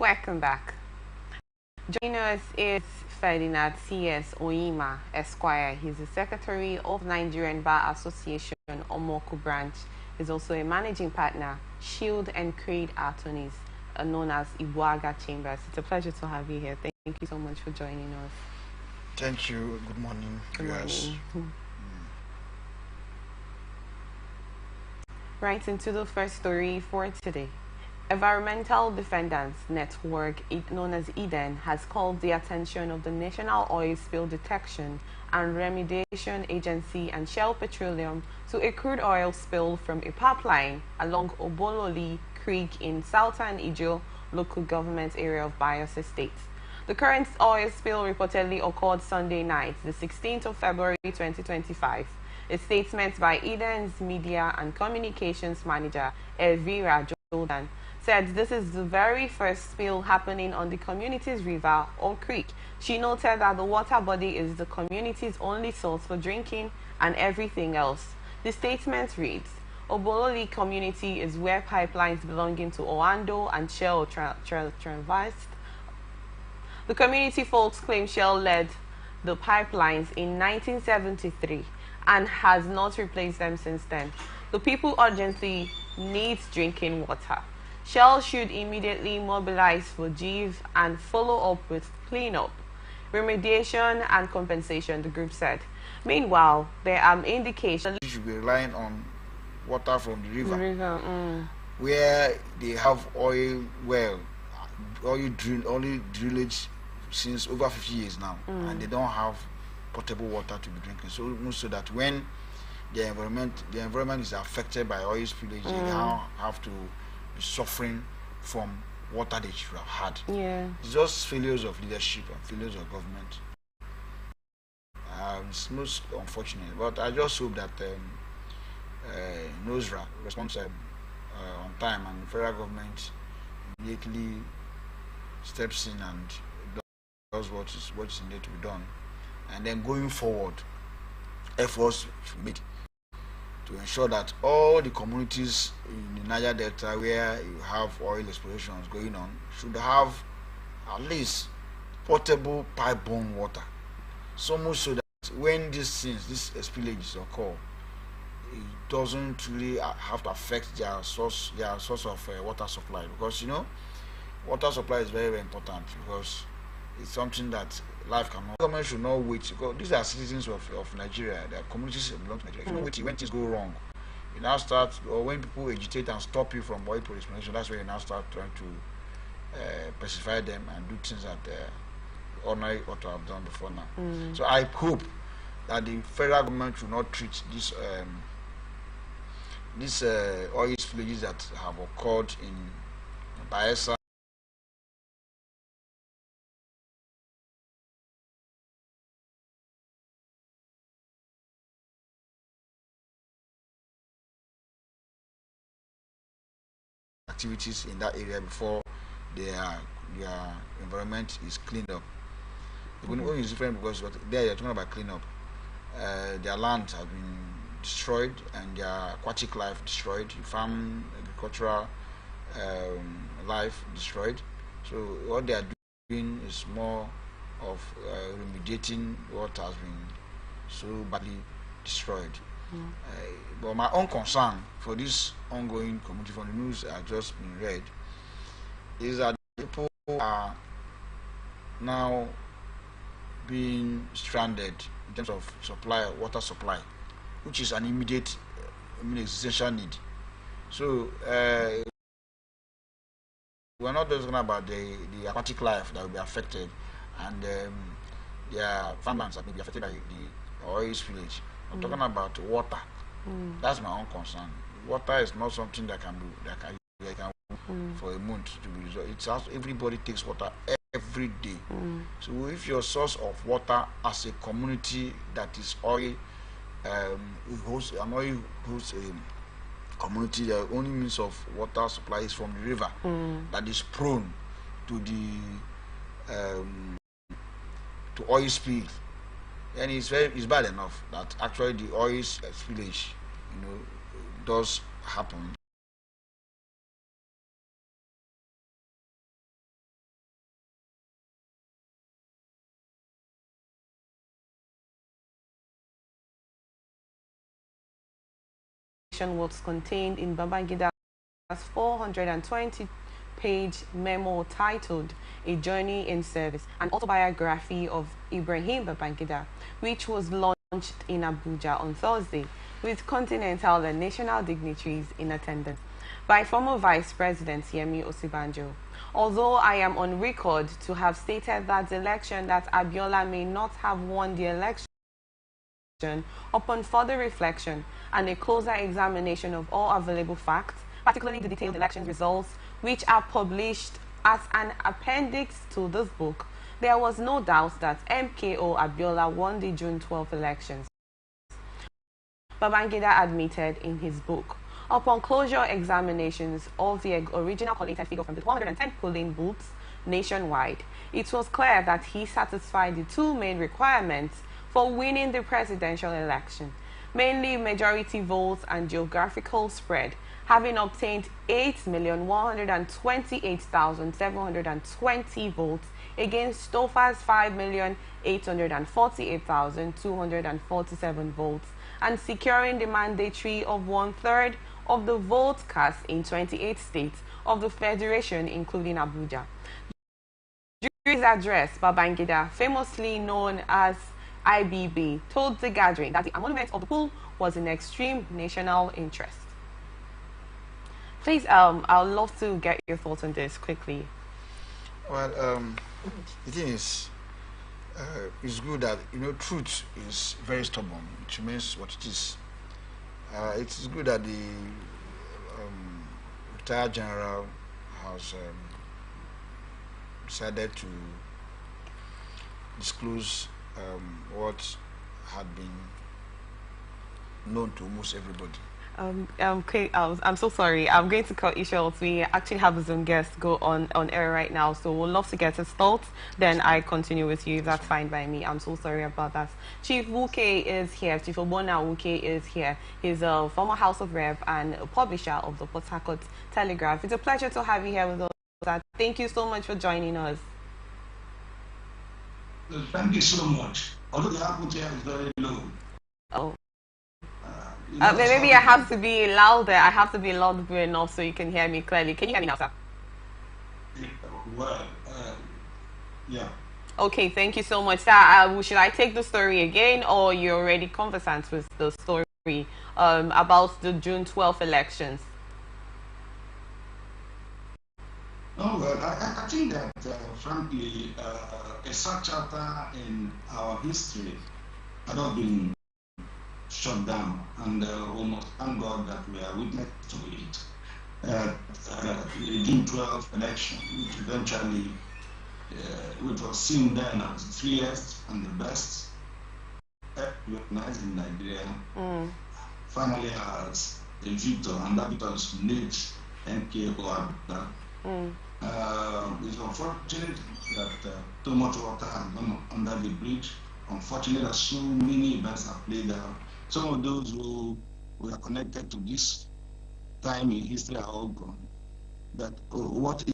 Welcome back. Joining us is Ferdinand C.S. Oyima, Esquire. He's the Secretary of Nigerian Bar Association, Omoku Branch. He's also a managing partner, Shield and Creed Attorneys, known as Ibuaga Chambers. It's a pleasure to have you here. Thank you so much for joining us. Thank you. Good morning. Good morning. Right into the first story for today. Environmental Defenders Network, known as EDEN, has called the attention of the National Oil Spill Detection and Remediation Agency and Shell Petroleum to a crude oil spill from a pipeline along Obololi Creek in southern Ijo local government area of Bayelsa State. The current oil spill reportedly occurred Sunday night, the 16th of February 2025. A statement by EDEN's Media and Communications Manager, Elvira Jordan, said this is the very first spill happening on the community's river or creek. She noted that the water body is the community's only source for drinking and everything else. The statement reads, Obololi community is where pipelines belonging to Oando and Shell traversed. The community folks claim Shell led the pipelines in 1973 and has not replaced them since then. The people urgently needs drinking water. Shell should immediately mobilize for GIV and follow up with cleanup, remediation and compensation, the group said. Meanwhile, there are indications You should be relying on water from the river, where they have oil drillage since over 50 years now, and they don't have potable water to be drinking. So that when the environment is affected by oil spillage, they now have to be suffering from water they should have had. Yeah. It's just failures of leadership and failures of government. It's most unfortunate, but I just hope that NOSRA responds on time and the federal government immediately steps in and does what is needed to be done. And then going forward, efforts should be made to ensure that all the communities in the Niger Delta where you have oil explorations going on should have at least potable pipe-borne water. So much so that when these spillages occur, it doesn't really have to affect their source of water supply, because water supply is very, very important, because it's something that life cannot. The government should not wait, because these are citizens of Nigeria. Their communities belong to Nigeria. You should not wait when things go wrong. You now start, or when people agitate and stop you from oil exploration, that's where you now start trying to pacify them and do things that ordinary ought to have done before now. So I hope that the federal government should not treat these oil spillages that have occurred in Bayelsa activities in that area before their environment is cleaned up. The Benue is different because there you're talking about cleanup. Their land has been destroyed and their aquatic life destroyed, farm agricultural life destroyed. So what they are doing is more of remediating what has been so badly destroyed. But my own concern for this ongoing community, from the news I just been read, is that people are now being stranded in terms of water supply, which is an immediate, essential need. So we're not just talking about the aquatic life that will be affected, and their farmlands that may be affected by the oil spillage. I'm talking about water. That's my own concern. Water is not something that can for a month to be resolved. It's how everybody takes water every day. So if your source of water as a community that is oil, hosts a community, the only means of water supply is from the river that is prone to to oil spill. And it's bad enough that actually the oil spillage, does happen. was contained in Babangida's 420-page memo titled A Journey in Service, an autobiography of Ibrahim Babangida, which was launched in Abuja on Thursday, with continental and national dignitaries in attendance, by former Vice President Yemi Osibanjo. Although I am on record to have stated that the election that Abiola may not have won the election, upon further reflection and a closer examination of all available facts, particularly the detailed election results, which are published as an appendix to this book, there was no doubt that MKO Abiola won the June 12 elections, Babangida admitted in his book. Upon closure examinations of the original collated figure from the 110 polling booths nationwide, it was clear that he satisfied the two main requirements for winning the presidential election, mainly majority votes and geographical spread, having obtained 8,128,720 votes against Tofa's 5,848,247 votes, and securing the mandatory of 1/3 of the votes cast in 28 states of the Federation, including Abuja. During his address, Babangida, famously known as IBB, told the gathering that the annulment of the poll was in extreme national interest. Please, I'd love to get your thoughts on this quickly. Well, the thing is, it's good that, truth is very stubborn. It remains what it is. It is good that the retired general has decided to disclose what had been known to almost everybody. Okay, I'm so sorry. I'm going to cut you short. We actually have a Zoom guest go on air right now, so we'll love to get his thoughts. Then I continue with you. That's fine by me. I'm so sorry about that. Chief Wuke is here. Chief Obona Wuke is here. He's a former House of Rep and a publisher of the Port Harcourt Telegraph. It's a pleasure to have you here with us. Thank you so much for joining us. Thank you so much. Although the atmosphere is very low. Oh. Maybe I have to be louder. I have to be louder enough so you can hear me clearly. Can you hear me now, sir? Well, yeah. Okay, thank you so much, sir. Should I take the story again, or you're already conversant with the story about the June 12th elections? Oh, well, I think that, frankly, a such chapter in our history had not been shut down, and we must thank God that we are witness to it. The June 12th election, which eventually, which was seen then as the freest and the best recognized in Nigeria, finally has a victor, and that victor is named MKO Abiola. It's unfortunate that too much water has gone under the bridge. Unfortunately, that so many events have played out. Some of those who were connected to this time in history are all gone. But what is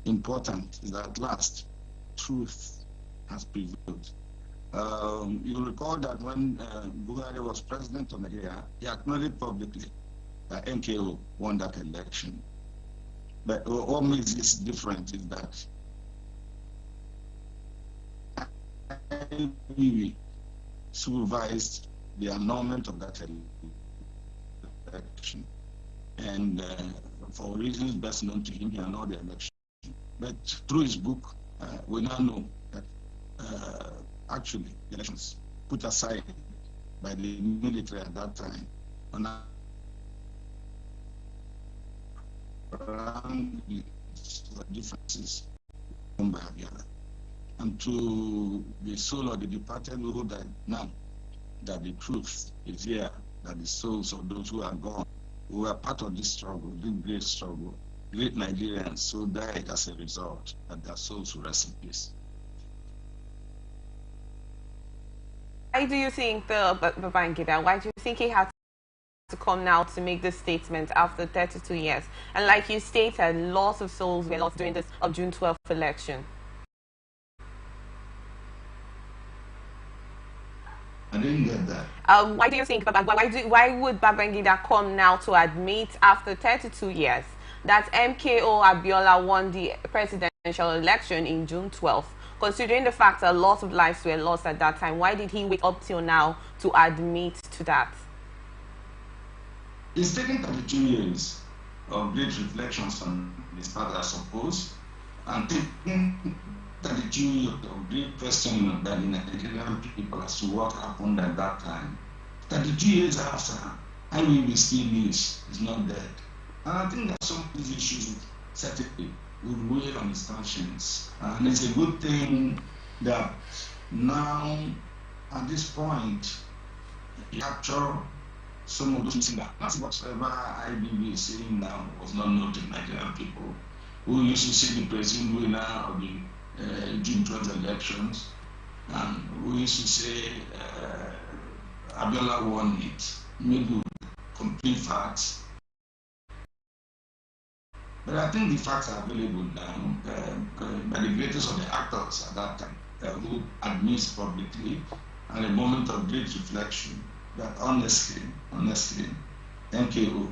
important is that at last truth has prevailed. You recall that when Buhari was president of Nigeria, he acknowledged publicly that MKO won that election. But what makes this different is that he supervised the annulment of that election. And for reasons best known to him, he annulled the election. But through his book, we now know that actually the elections put aside by the military at that time on around the differences by Abiola. And to the soul of the departed, we hope that now that the truth is here, that the souls of those who are gone, who were part of this struggle, this great struggle, great Nigerians who died as a result, that their souls will rest in peace. Why do you think Babangida, why do you think he had to come now to make this statement after 32 years? And like you stated, lots of souls were lost during this June 12th election. I didn't get that. Why do you think, why would Babangida come now to admit after 32 years that MKO Abiola won the presidential election in June 12th? Considering the fact that a lot of lives were lost at that time, why did he wait up till now to admit to that? It's taken 32 years of great reflections on his part, I suppose, and taking 32 years of great questioning by the Nigerian people as to what happened at that time. 32 years after, IBB still lives, is not dead. And I think that some of these issues certainly would weigh on his conscience. And it's a good thing that now, at this point, he capture some of those things that whatever IBB is saying now was not known to Nigerian people who used to see the president winner of the June 12th elections, and who used to say Abiola won it, maybe with complete facts. But I think the facts are available now by the greatest of the actors at that time, who admits publicly, and a moment of great reflection, that honestly, MKO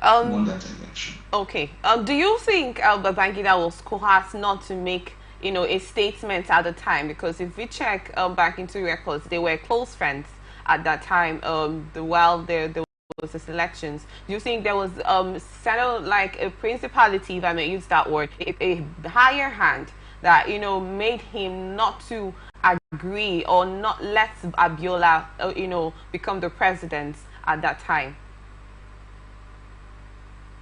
won that election. Okay. Do you think Babangida was coerced not to make, a statement at the time? Because if we check back into records, they were close friends at that time. While there was this elections, do you think there was sort of like a principality, if I may use that word, a higher hand that made him not to agree or not let Abiola become the president at that time?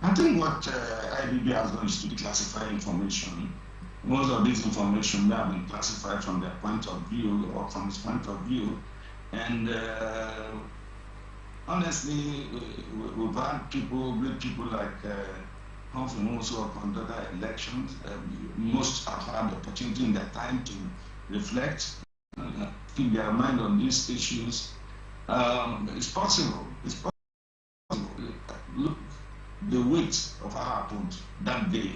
I think what IBB has done is to declassify information. Most of this information may have been classified from their point of view or from his point of view. And honestly, we've had great people like Humphrey Mosu who conducted elections. Most have had the opportunity in their time to reflect, keep their mind on these issues. It's possible. Look, the weight of what happened that day.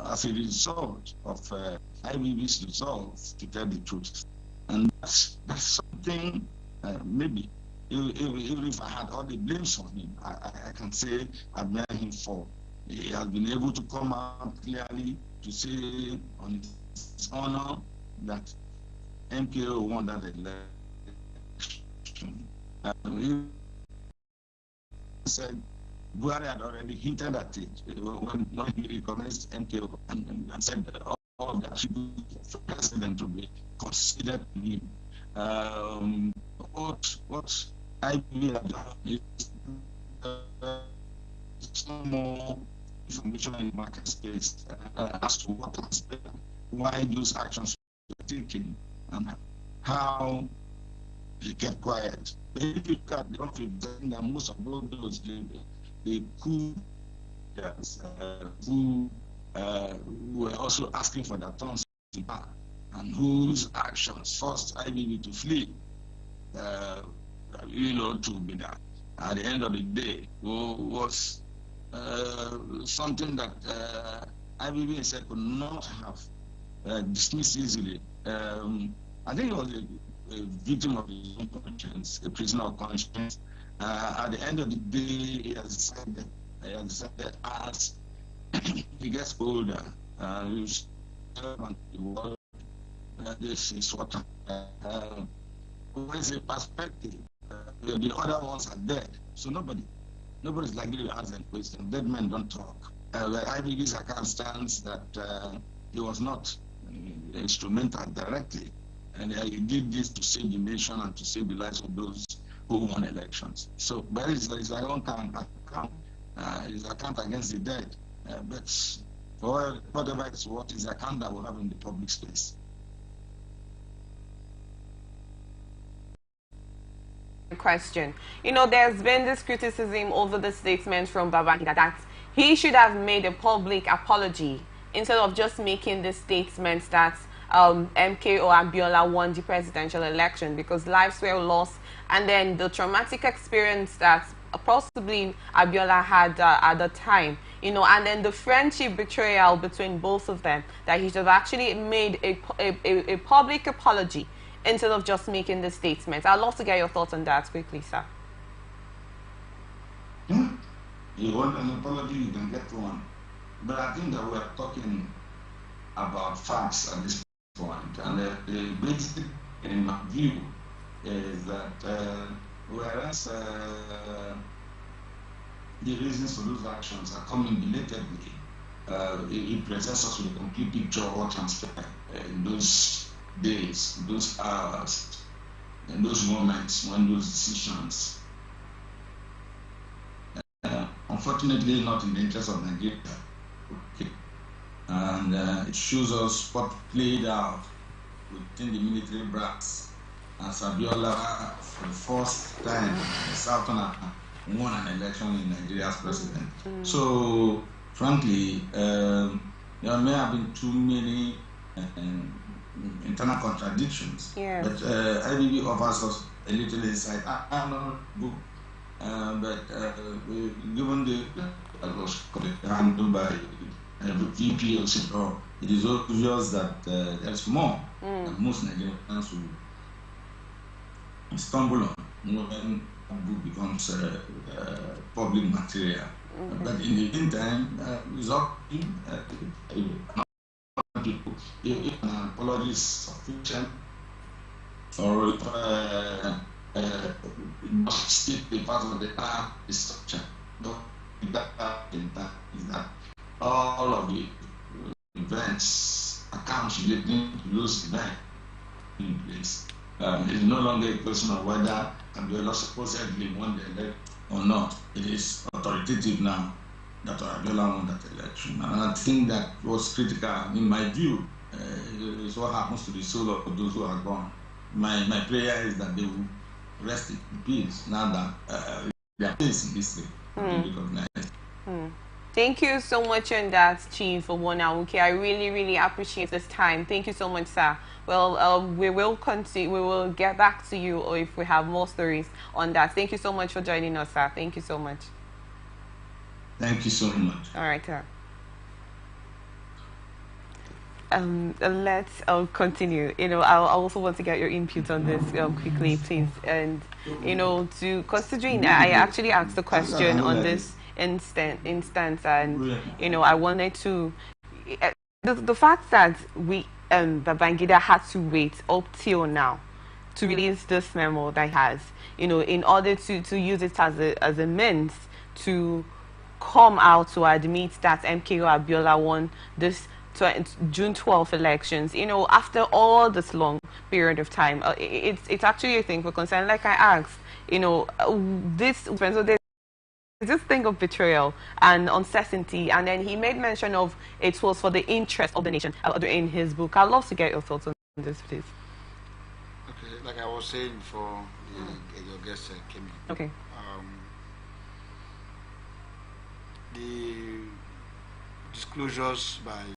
As a result of IBB's resolve to tell the truth. And that's something, maybe, even if I had all the blames on him, I can say I admire him for. He has been able to come out clearly to say on his honor that MKO won that election. He said Buhari had already hinted at it when he recognized MKO and said that all of the attributes of the president to be considered to him. What I believe is some more information in the market space as to what has been, why those actions were taken, and how he kept quiet. But if you look at the country, that most of those the coup who were also asking for their turns in power, and whose actions forced IBB to flee, to be that. At the end of the day, was something that IBB said could not have dismissed easily. I think it was a victim of his own conscience, a prisoner of conscience. At the end of the day, he has decided as he gets older, he's the world. This is what is a perspective. The other ones are dead, so nobody's likely to ask them questions. Dead men don't talk. the IBB's account stands that he was not instrumental directly, and he did this to save the nation and to save the lives of those who won elections. So, but it's his own account, his account against the dead. But for whatever it's worth, it's the account that we have in the public space. Question. There's been this criticism over the statement from Babangida that he should have made a public apology instead of just making the statement that MKO Abiola won the presidential election because lives were lost, and then the traumatic experience that possibly Abiola had at the time, and then the friendship betrayal between both of them, that he should have actually made a public apology instead of just making the statement. I'd love to get your thoughts on that quickly, sir. You want an apology, you can get one. But I think that we're talking about facts at this point. And the basic, in my view, is that whereas the reasons for those actions are coming belatedly, it presents us with a complete picture of what transpired in those days, those hours, and those moments when those decisions, unfortunately not in the interest of Nigeria, okay. And it shows us what played out within the military brass as Abiola, for the first time in Southern Africa, won an election in Nigeria's president. So, frankly, there may have been too many internal contradictions, but IBB offers us a little insight. I'm not good, but given the was handled by VP or so, it is obvious that there's more that most Nigerians will stumble on when a book becomes public material. But in the meantime, it's up to people. If an apology is sufficient, or must still be part of the structure. But that is that all of the events, accounts relating to those events in place. It is no longer a question of whether Abiola supposedly won the election or not. It is authoritative now that Abiola won that election. And I think that was critical, in my view, is what happens to the soul of those who are gone. My prayer is that they will rest in peace now that their place in history will be recognized. Thank you so much on that, Chief Owonawuke. I really, really appreciate this time. Thank you so much, sir. Well, we will continue. We will get back to you or if we have more stories on that. Thank you so much for joining us, sir. Thank you so much. Thank you so much. All right, sir. Let's continue. I also want to get your input on this quickly, please. And considering I actually asked the question on this instance, and I wanted to the fact that Babangida had to wait up till now to release this memo that he has, in order to use it as a means to come out to admit that MKO Abiola won this June 12th elections, after all this long period of time. It's actually a thing for concern. Like I asked, this thing of betrayal and uncertainty, and then he made mention of it was for the interest of the nation in his book. I'd love to get your thoughts on this, please. Okay, like I was saying before your guest came in. Okay. The disclosures by